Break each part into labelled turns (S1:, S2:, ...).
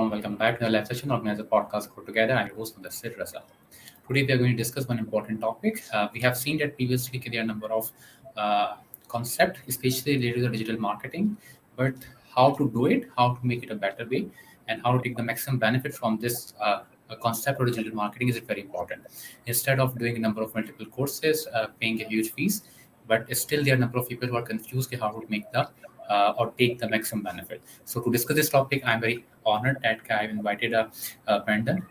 S1: welcome back to the live session organized a podcast Grow Together. I'm your host, 𝒑𝒐𝒓𝒆𝒕. Today we are going to discuss one important topic. We have seen that previously there are a number of concepts, especially related to the digital marketing, but how to do it, how to make it a better way, and how to take the maximum benefit from this concept of digital marketing is very important. Instead of doing a number of multiple courses, paying a huge fees, but still there are a number of people who are confused how to make the or take the maximum benefit. So to discuss this topic, I'm very honored that I've invited Brandon.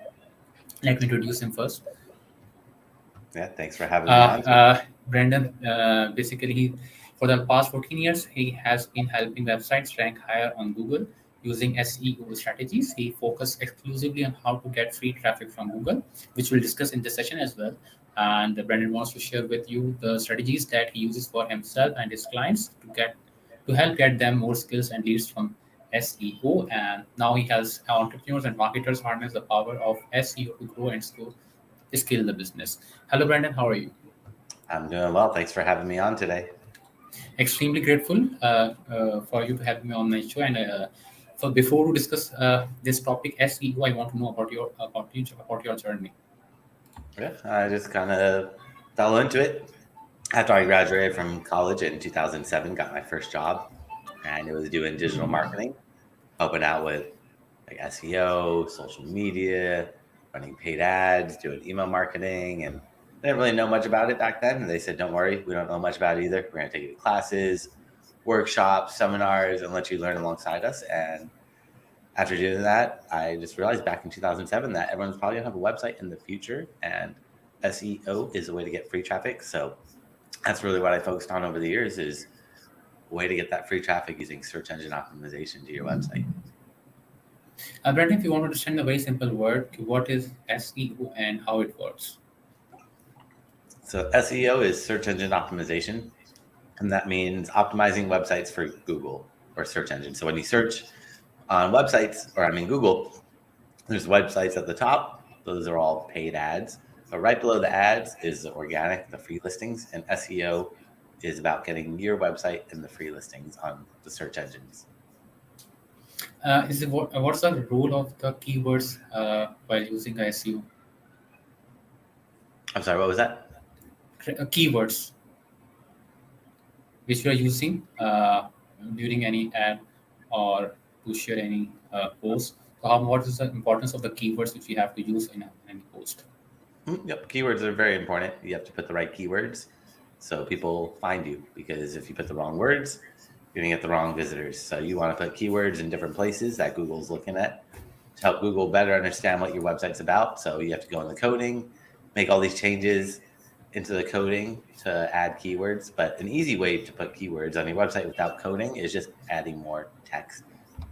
S1: Let me introduce him first.
S2: Yeah, thanks for having me on.
S1: Brandon, basically, for the past 14 years, he has been helping websites rank higher on Google using SEO strategies. He focused exclusively on how to get free traffic from Google, which we'll discuss in this session as well. And Brandon wants to share with you the strategies that he uses for himself and his clients to help get them more skills and leads from SEO. And now he has entrepreneurs and marketers harness the power of SEO to grow and scale the business. Hello, Brandon. How are you?
S2: I'm doing well. Thanks for having me on today.
S1: Extremely grateful for you to have me on my show. And so before we discuss this topic, SEO, I want to know about your journey.
S2: Yeah, I just kind of fell into it. After I graduated from college in 2007, got my first job, and it was doing digital marketing, helping out with like SEO, social media, running paid ads, doing email marketing, and I didn't really know much about it back then. And they said, "Don't worry, we don't know much about it either. We're going to take you to classes, workshops, seminars, and let you learn alongside us." And after doing that, I just realized back in 2007 that everyone's probably going to have a website in the future, and SEO is a way to get free traffic. So that's really what I focused on over the years, is a way to get that free traffic using search engine optimization to your website.
S1: Brandon, if you want to understand a very simple word, what is SEO and how it works?
S2: So SEO is search engine optimization, and that means optimizing websites for Google or search engine. So when you search on websites, or Google, there's websites at the top. Those are all paid ads. But right below the ads is the organic, the free listings, and SEO is about getting your website in the free listings on the search engines.
S1: What's the role of the keywords while using SEO?
S2: I'm sorry, what was that?
S1: Keywords which you are using during any ad or to share any post. So what is the importance of the keywords which you have to use in any post?
S2: Yep, keywords are very important. You have to put the right keywords so people find you, because if you put the wrong words, you're going to get the wrong visitors. So you want to put keywords in different places that Google's looking at to help Google better understand what your website's about. So you have to go in the coding, make all these changes into the coding to add keywords. But an easy way to put keywords on your website without coding is just adding more text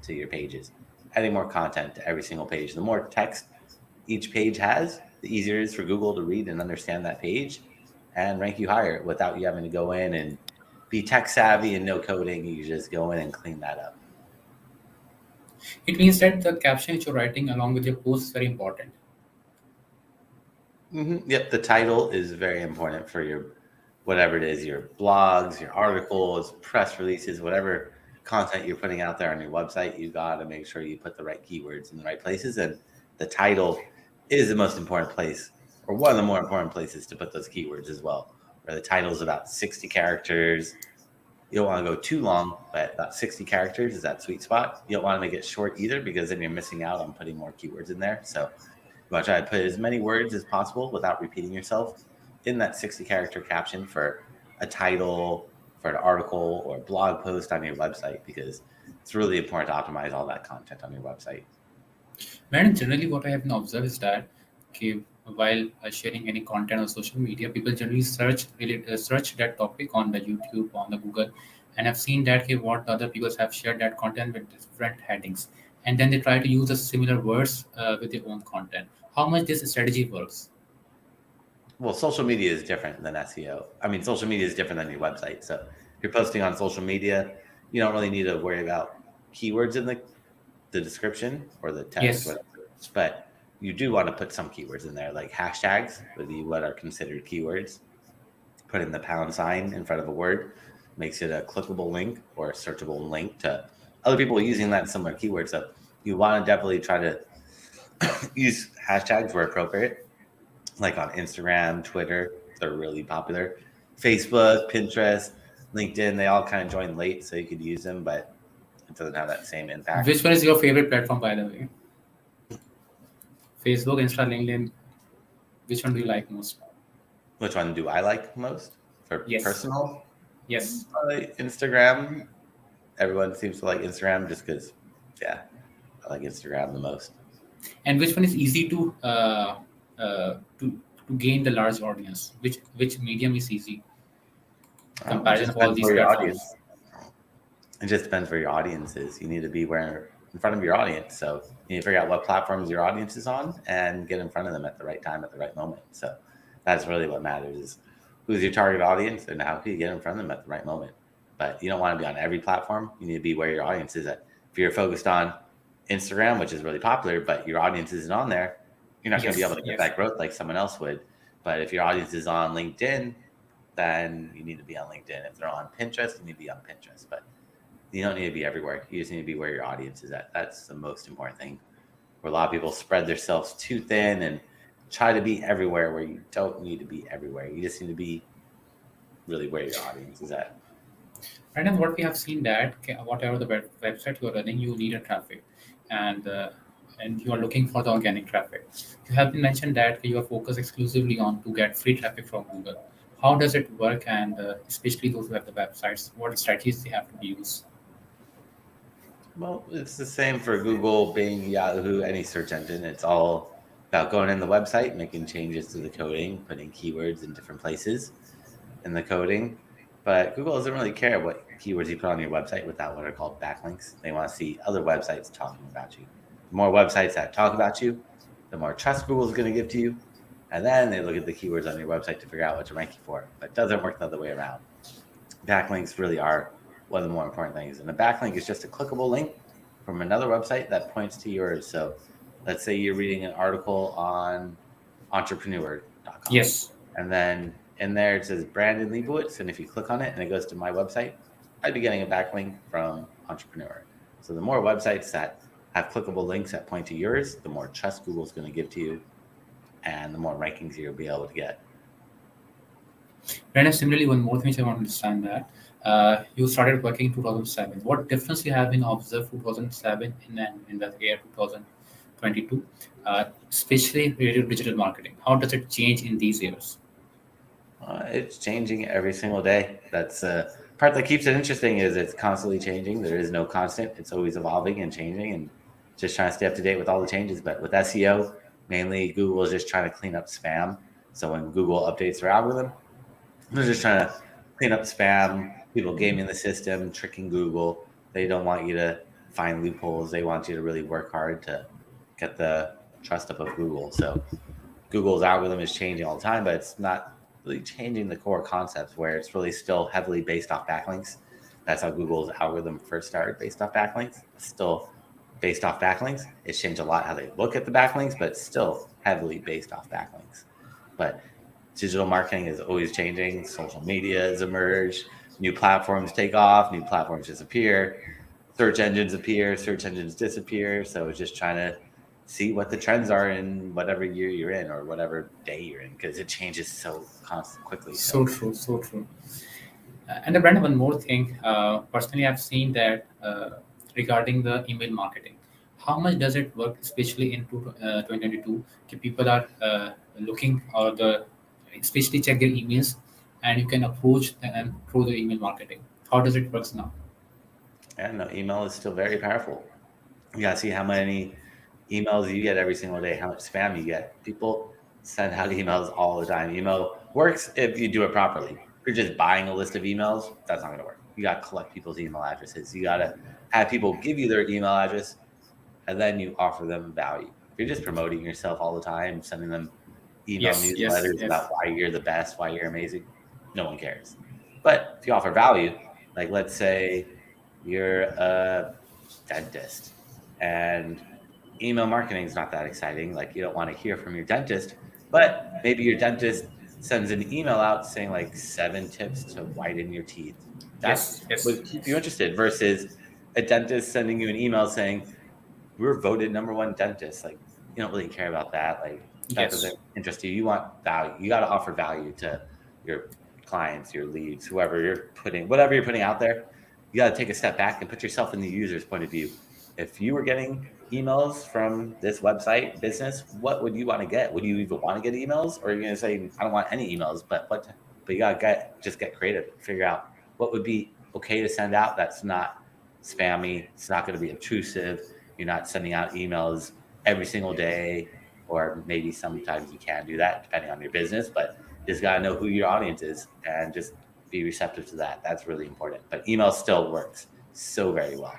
S2: to your pages, adding more content to every single page. The more text each page has, the easier it is for Google to read and understand that page and rank you higher without you having to go in and be tech savvy and no coding. You just go in and clean that up.
S1: It means that the caption which you're writing along with your post is very important.
S2: Yep, the title is very important for your, whatever it is, your blogs, your articles, press releases, whatever content you're putting out there on your website. You got to make sure you put the right keywords in the right places, and the title is the most important place, or one of the more important places to put those keywords as well. Where the title is about 60 characters. You don't want to go too long, but about 60 characters is that sweet spot. You don't want to make it short either, because then you're missing out on putting more keywords in there. So you want to try to put as many words as possible without repeating yourself in that 60 character caption for a title, for an article, or a blog post on your website, because it's really important to optimize all that content on your website.
S1: Man, generally what I have observed is that while sharing any content on social media, people generally search that topic on the YouTube, on the Google, and I've seen that what other people have shared that content with different headings, and then they try to use the similar words with their own content. How much this strategy works?
S2: Well, social media is different than SEO. Social media is different than your website. So if you're posting on social media, you don't really need to worry about keywords in the description or the text,
S1: Yes.
S2: but you do want to put some keywords in there, like hashtags would be what are considered keywords. Putting the # in front of a word makes it a clickable link or a searchable link to other people using that similar keyword. So You want to definitely try to use hashtags where appropriate, like on Instagram, Twitter, they're really popular. Facebook, Pinterest, LinkedIn, they all kind of joined late, so you could use them, but it doesn't have that same impact.
S1: Which one is your favorite platform, by the way? Facebook, Insta, LinkedIn. Which one do you like most?
S2: Which one do I like most for
S1: Yes.
S2: personal?
S1: Yes.
S2: Instagram. Everyone seems to like Instagram just because, yeah, I like Instagram the most.
S1: And which one is easy to gain the large audience? Which medium is easy? Comparison of all these platforms.
S2: It just depends where your audience is. You need to be in front of your audience. So you need to figure out what platforms your audience is on and get in front of them at the right time, at the right moment. So that's really what matters, is who's your target audience and how can you get in front of them at the right moment. But you don't want to be on every platform. You need to be where your audience is at. If you're focused on Instagram, which is really popular, but your audience isn't on there, you're not going to be able to get that growth like someone else would. But if your audience is on LinkedIn, then you need to be on LinkedIn. If they're on Pinterest, you need to be on Pinterest. But you don't need to be everywhere. You just need to be where your audience is at. That's the most important thing. Where a lot of people spread themselves too thin and try to be everywhere, where you don't need to be everywhere. You just need to be really where your audience is at.
S1: Right, and what we have seen that whatever the website you are running, you need a traffic, and you are looking for the organic traffic. You have been mentioned that you are focused exclusively on to get free traffic from Google. How does it work, and especially those who have the websites, what strategies they have to use?
S2: Well, it's the same for Google, Bing, Yahoo, any search engine. It's all about going in the website, making changes to the coding, putting keywords in different places in the coding. But Google doesn't really care what keywords you put on your website without what are called backlinks. They want to see other websites talking about you. The more websites that talk about you, the more trust Google is going to give to you. And then they look at the keywords on your website to figure out what to rank you for. But it doesn't work the other way around. Backlinks really are one of the more important things. And a backlink is just a clickable link from another website that points to yours. So let's say you're reading an article on entrepreneur.com.
S1: Yes.
S2: And then in there it says Brandon Leibowitz. And if you click on it and it goes to my website, I'd be getting a backlink from Entrepreneur. So the more websites that have clickable links that point to yours, the more trust Google's going to give to you and the more rankings you'll be able to get.
S1: Brandon, similarly, one more thing which I want to understand that you started working in 2007. What difference you have been observed 2007 in the year 2022, especially related to digital marketing? How does it change in these years?
S2: It's changing every single day. That's part that keeps it interesting, is it's constantly changing. There is no constant. It's always evolving and changing and just trying to stay up to date with all the changes. But with SEO, mainly Google is just trying to clean up spam. So when Google updates their algorithm, they're just trying to clean up spam, people gaming the system, tricking Google. They don't want you to find loopholes. They want you to really work hard to get the trust up of Google. So Google's algorithm is changing all the time, but it's not really changing the core concepts, where it's really still heavily based off backlinks. That's how Google's algorithm first started, based off backlinks. It's still based off backlinks. It's changed a lot how they look at the backlinks, but it's still heavily based off backlinks. But digital marketing is always changing. Social media has emerged. New platforms take off. New platforms disappear. Search engines appear. Search engines disappear. So it's just trying to see what the trends are in whatever year you're in or whatever day you're in, because it changes so quickly.
S1: So true, so true. And Brandon, one more thing. Personally, I've seen that regarding the email marketing. How much does it work, especially in 2022? People are looking or especially check their emails, and you can approach them through the email marketing. How does it work now?
S2: Yeah, no, email is still very powerful. You gotta see how many emails you get every single day, how much spam you get. People send out emails all the time. Email works if you do it properly. If you're just buying a list of emails, that's not going to work. You got to collect people's email addresses. You got to have people give you their email address, and then you offer them value. If you're just promoting yourself all the time, sending them email newsletters about why you're the best, why you're amazing, no one cares. But if you offer value, like let's say you're a dentist and email marketing is not that exciting. Like you don't want to hear from your dentist, but maybe your dentist sends an email out saying like 7 tips to whiten your teeth. That would keep you interested, versus a dentist sending you an email saying we were voted #1 dentist. Like, you don't really care about that. Like, that doesn't
S1: Yes.
S2: interest you. You want value. You got to offer value to your clients, your leads, whatever you're putting out there. You got to take a step back and put yourself in the user's point of view. If you were getting emails from this website business, what would you want to get? Would you even want to get emails, or are you going to say, I don't want any emails? But you got to get creative, figure out what would be okay to send out that's not spammy. It's not going to be intrusive. You're not sending out emails every single day, or maybe sometimes you can do that depending on your business, but you just got to know who your audience is and just be receptive to that. That's really important. But email still works so very well.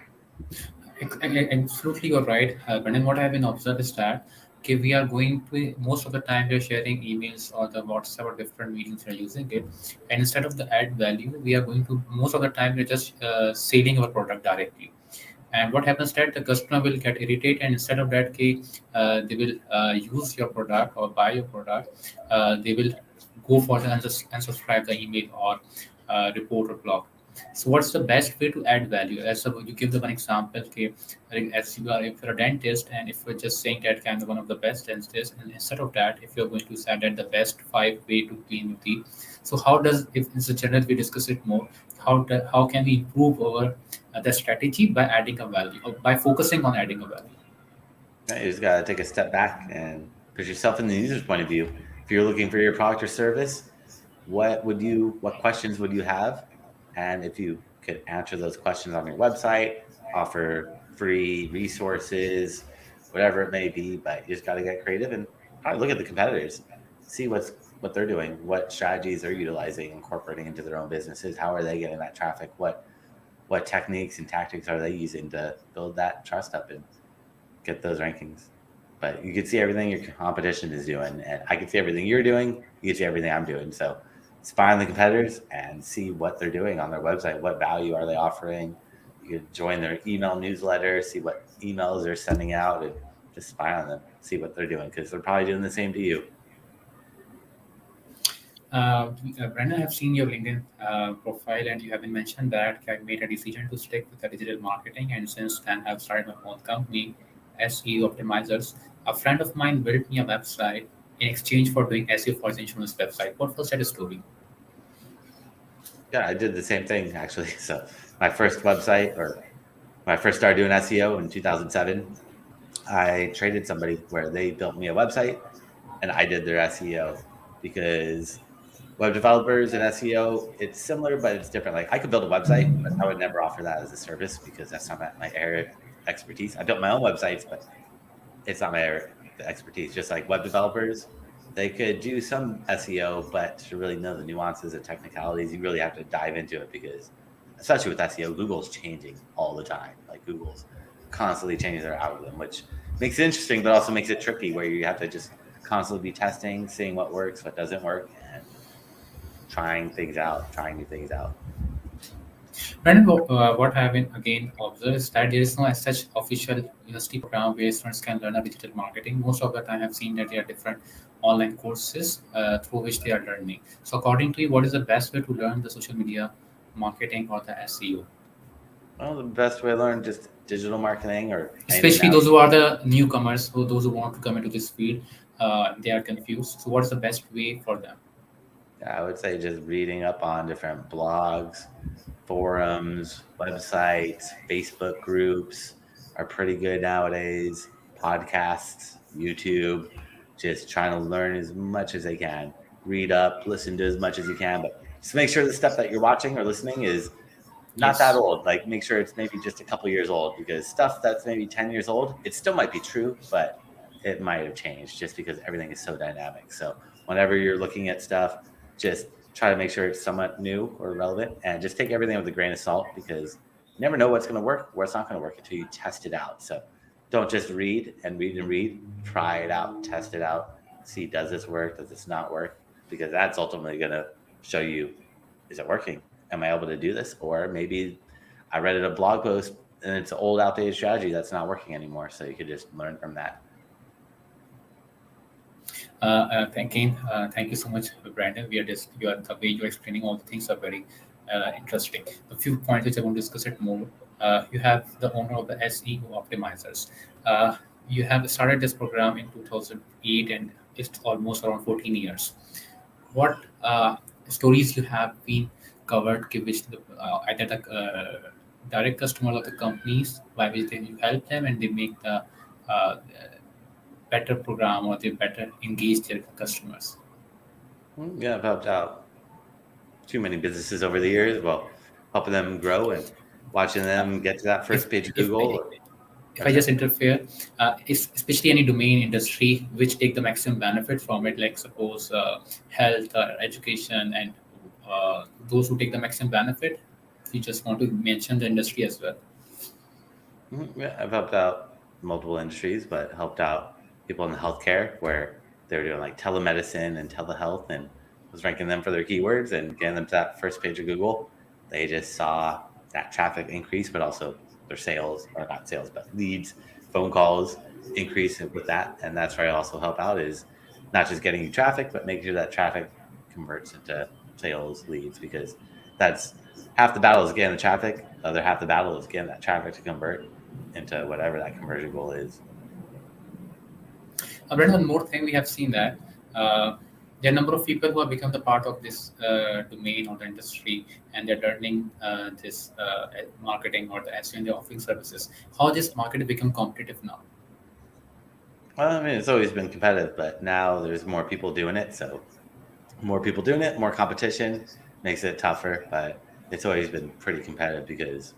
S1: Absolutely, you're right. Brendan, what I've been observed is that okay, we are going to most of the time we're sharing emails or the WhatsApp or different mediums we're using it, and instead of the add value, we are going to most of the time we're just selling our product directly. And what happens that the customer will get irritated, and instead of that, they will use your product or buy your product. They will go for the unsubscribe the email or report or block. So what's the best way to add value? As you give the one example, okay, like as you are if you're a dentist and if you're just saying that kind of one of the best dentists, and instead of that, if you're going to say that the best 5 way to clean your teeth. So how does if in the general we discuss it more? How can we improve our the strategy by adding a value or by focusing on adding a value?
S2: Right? You just got to take a step back and put yourself in the user's point of view. If you're looking for your product or service, what questions would you have? And if you could answer those questions on your website, offer free resources, whatever it may be, but you just got to get creative and probably look at the competitors, see what they're doing, what strategies they're utilizing, incorporating into their own businesses. How are they getting that traffic? What techniques and tactics are they using to build that trust up and get those rankings? But you can see everything your competition is doing, and I can see everything you're doing. You can see everything I'm doing. So spy on the competitors and see what they're doing on their website. What value are they offering? You can join their email newsletter, see what emails they're sending out, and just spy on them, see what they're doing, because they're probably doing the same to you.
S1: Brandon, I have seen your LinkedIn profile, and you have been mentioned that I made a decision to stick with the digital marketing, and since then I've started my own company, SEO Optimizers. A friend of mine built me a website in exchange for doing SEO for his insurance website. What was that story?
S2: Yeah, I did the same thing actually. So my first website, or when I first started doing SEO in 2007, I traded somebody where they built me a website and I did their SEO, because web developers and SEO, it's similar, but it's different. Like, I could build a website, but I would never offer that as a service because that's not my area of expertise. I built my own websites, but it's not my area of expertise. Just like web developers, they could do some SEO, but to really know the nuances and technicalities, you really have to dive into it, because especially with SEO, Google's changing all the time. Like, Google's constantly changing their algorithm, which makes it interesting, but also makes it tricky, where you have to just constantly be testing, seeing what works, what doesn't work, and trying new things out.
S1: Brandon, what I have been again observed is that there is no as such official university program where students can learn a digital marketing. Most of the time, I've seen that there are different online courses through which they are learning. So, according to you, what is the best way to learn the social media marketing or the SEO?
S2: Well, the best way to learn just digital marketing or anything
S1: Especially
S2: now.
S1: those who are the newcomers, who those who want to come into this field, they are confused. So, what is the best way for them?
S2: I would say just reading up on different blogs, forums, websites, Facebook groups are pretty good nowadays. Podcasts, YouTube, just trying to learn as much as they can. Read up, listen to as much as you can, but just make sure the stuff that you're watching or listening is not that
S1: Yes.
S2: old. Like, make sure it's maybe just a couple years old, because stuff that's maybe 10 years old, it still might be true, but it might have changed just because everything is so dynamic. So whenever you're looking at stuff, just try to make sure it's somewhat new or relevant, and just take everything with a grain of salt, because you never know what's going to work, what's not going to work until you test it out. So don't just read and read and read. Try it out, test it out, see, does this work? Does this not work? Because that's ultimately going to show you, is it working? Am I able to do this? Or maybe I read it a blog post and it's an old outdated strategy that's not working anymore. So you could just learn from that.
S1: Thank you so much, Brandon. The way you're explaining all the things are very interesting. A few points which I want to discuss it more. You have the owner of the SEO optimizers. You have started this program in 2008, and it's almost around 14 years. What stories you have been covered, which either the direct customer of the companies by which you help them and they make the uh, better program or they better engage their customers?
S2: Yeah, I've helped out too many businesses over the years. Well, helping them grow and watching them get to that
S1: If
S2: first page of
S1: if
S2: Google.
S1: if
S2: Or
S1: I just
S2: sorry.
S1: interfere, especially any domain industry which take the maximum benefit from it, like suppose health or education, and those who take the maximum benefit, we just want to mention the industry as well.
S2: Yeah, I've helped out multiple industries, but helped out people in the healthcare where they were doing like telemedicine and telehealth and was ranking them for their keywords and getting them to that first page of Google. They just saw that traffic increase, but also their sales, or not sales, but leads, phone calls increase with that. And that's where I also help out is not just getting you traffic, but making sure that traffic converts into sales leads because that's half the battle is getting the traffic. The other half the battle is getting that traffic to convert into whatever that conversion goal is.
S1: Brandon, one more thing we have seen that there are a number of people who have become the part of this domain or the industry, and they're learning this marketing or the SEO and they're offering services. How this market has become competitive now?
S2: Well, I mean, it's always been competitive, but now there's more people doing it. So more people doing it, more competition makes it tougher, but it's always been pretty competitive because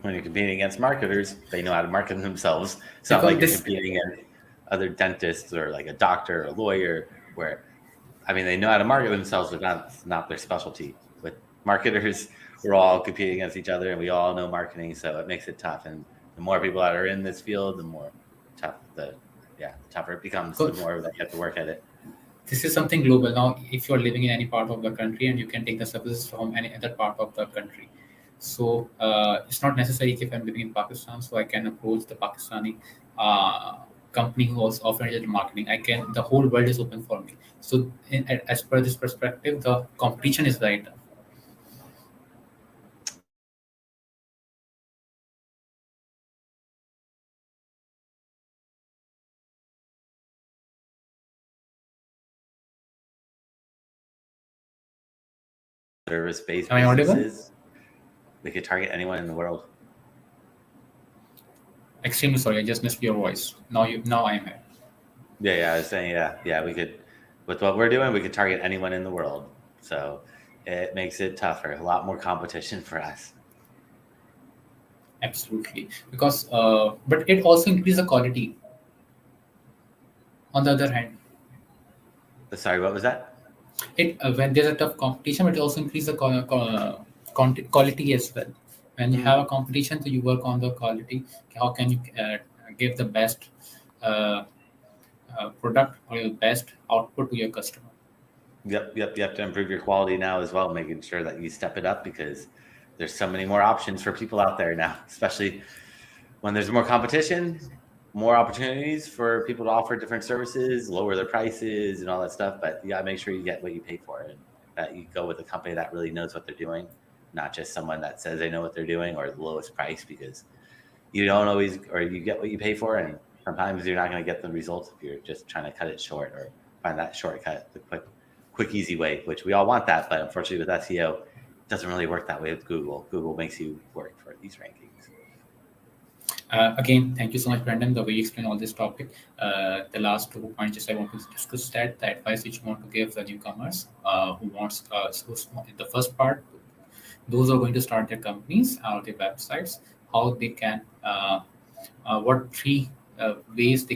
S2: when you're competing against marketers, they know how to market themselves. It's not
S1: Because
S2: like you're
S1: this
S2: competing against other dentists or like a doctor or a lawyer where I mean, they know how to market themselves, but not their specialty. With marketers, we're all competing against each other, and we all know marketing, so it makes it tough. And the more people that are in this field, the more the tougher it becomes. The more that you have to work at it.
S1: this is something global now. If you're living in any part of the country and you can take the services from any other part of the country, so it's not necessary if I'm living in Pakistan, so I can approach the Pakistani uh, company who was offering digital marketing. I can, the whole world is open for me. So as per this perspective, the competition is right.
S2: Service-based
S1: Am I audible?
S2: businesses, we could target anyone in the world.
S1: Extremely sorry, I just missed your voice. Now I'm here.
S2: Yeah, I was saying, yeah, we could, with what we're doing, we could target anyone in the world. So it makes it tougher, a lot more competition for us.
S1: Absolutely, because but it also increases the quality. On the other hand,
S2: Sorry, what was that?
S1: it when there's a tough competition, but it also increases the quality as well. When you have a
S2: Mhm.
S1: competition, so you work on the quality. How can you give the best uh, product or your best output to your customer?
S2: Yep. You have to improve your quality now as well, making sure that you step it up because there's so many more options for people out there now, especially when there's more competition, more opportunities for people to offer different services, lower their prices and all that stuff. But you gotta make sure you get what you pay for and that you go with a company that really knows what they're doing, not just someone that says they know what they're doing or the lowest price because you don't always, or you get what you pay for. And sometimes you're not going to get the results if you're just trying to cut it short or find that shortcut, the quick, easy way, which we all want that. But unfortunately with SEO, it doesn't really work that way with Google. Google makes you work for these rankings.
S1: Again, thank you so much, Brandon, the way you explain all this topic. The last 2 points just I want to discuss that the advice which you want to give the newcomers who wants the first part, those who are going to start their companies or their websites, how they can what three ways they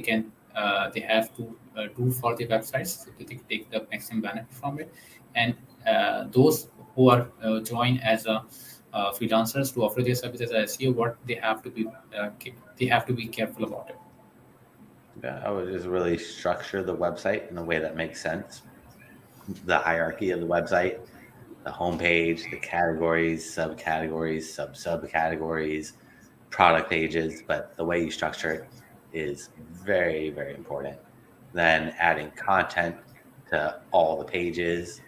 S1: have to do for their websites so that they can take the maximum benefit from it, and those who are join as a freelancers to offer their services as SEO, what they have to be careful about it.
S2: Yeah, I would just really structure the website in a way that makes sense. The hierarchy of the website, the homepage, the categories, subcategories, subcategories, product pages, but the way you structure it is very, very important. Then adding content to all the pages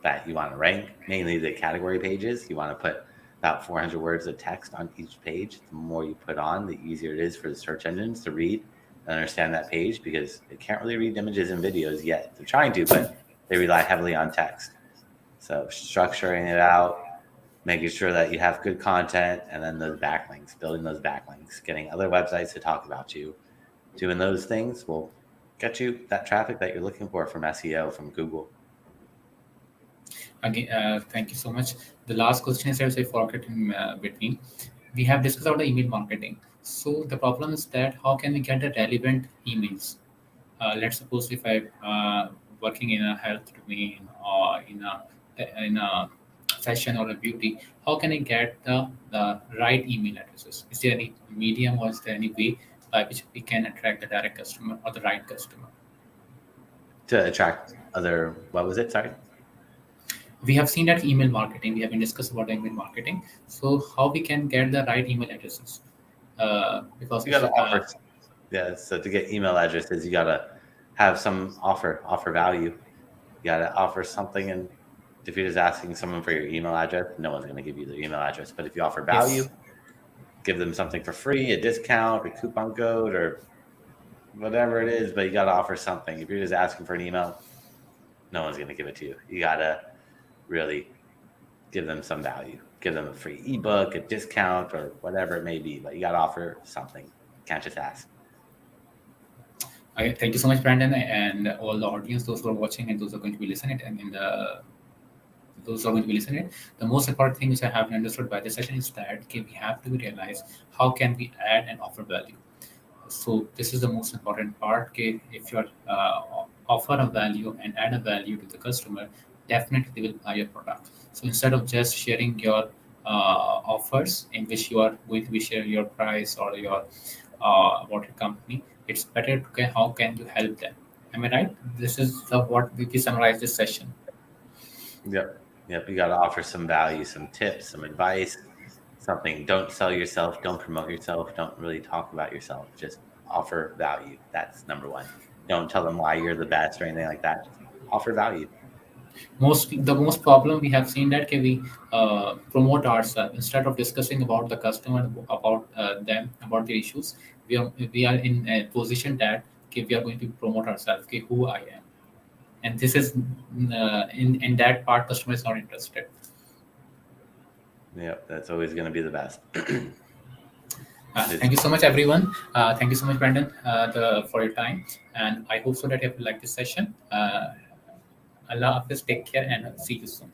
S2: that you want to rank, mainly the category pages. You want to put about 400 words of text on each page. The more you put on, the easier it is for the search engines to read and understand that page, because they can't really read images and videos yet. They're trying to, but they rely heavily on text. So structuring it out, making sure that you have good content, and then those backlinks, building those backlinks, getting other websites to talk about you, doing those things will get you that traffic that you're looking for from SEO, from Google.
S1: Again, thank you so much. The last question is also forget in between. We have discussed about the email marketing. So the problem is that how can we get the relevant emails? Let's suppose if I'm working in a health domain or in a fashion or a beauty, how can I get the right email addresses? Is there any medium or is there any way by which we can attract the direct customer or the right customer?
S2: To attract other, what was it? Sorry.
S1: We have seen that email marketing. We have been discussed about email marketing. So how we can get the right email addresses? Because
S2: you got to offer. Yeah. So to get email addresses, you got to have some offer value. You got to offer something. And if you're just asking someone for your email address, no one's going to give you their email address. But if you offer value, give them something for free, a discount, a coupon code, or whatever it is, but you got to offer something. If you're just asking for an email, no one's going to give it to you. You got to really give them some value. Give them a free ebook, a discount, or whatever it may be, but you got to offer something. Can't just ask.
S1: Okay, thank you so much, Brandon, and all the audience, those who are watching and those who are going to be listening, and those who are going to be listening. The most important thing which I have understood by this session is that we have to realize how can we add and offer value. So this is the most important part. If you offer a value and add a value to the customer, definitely they will buy your product. So instead of just sharing your offers in which you are going to be sharing your price or your about your company, it's better to how can you help them. Am I right? This is what we summarize this session.
S2: Yep. You got to offer some value, some tips, some advice, something. Don't sell yourself. Don't promote yourself. Don't really talk about yourself. Just offer value. That's number one. Don't tell them why you're the best or anything like that. Just offer value.
S1: The most problem we have seen that we promote ourselves instead of discussing about the customer, about them, about the issues. We are in a position that we are going to promote ourselves, who I am, and this is in that part customer is not interested.
S2: Yeah, that's always going to be the best.
S1: Thank you so much, everyone. Thank you so much, Brandon, for your time, and I hope so that you have liked this session. Allah Hafiz, take care, and see you soon.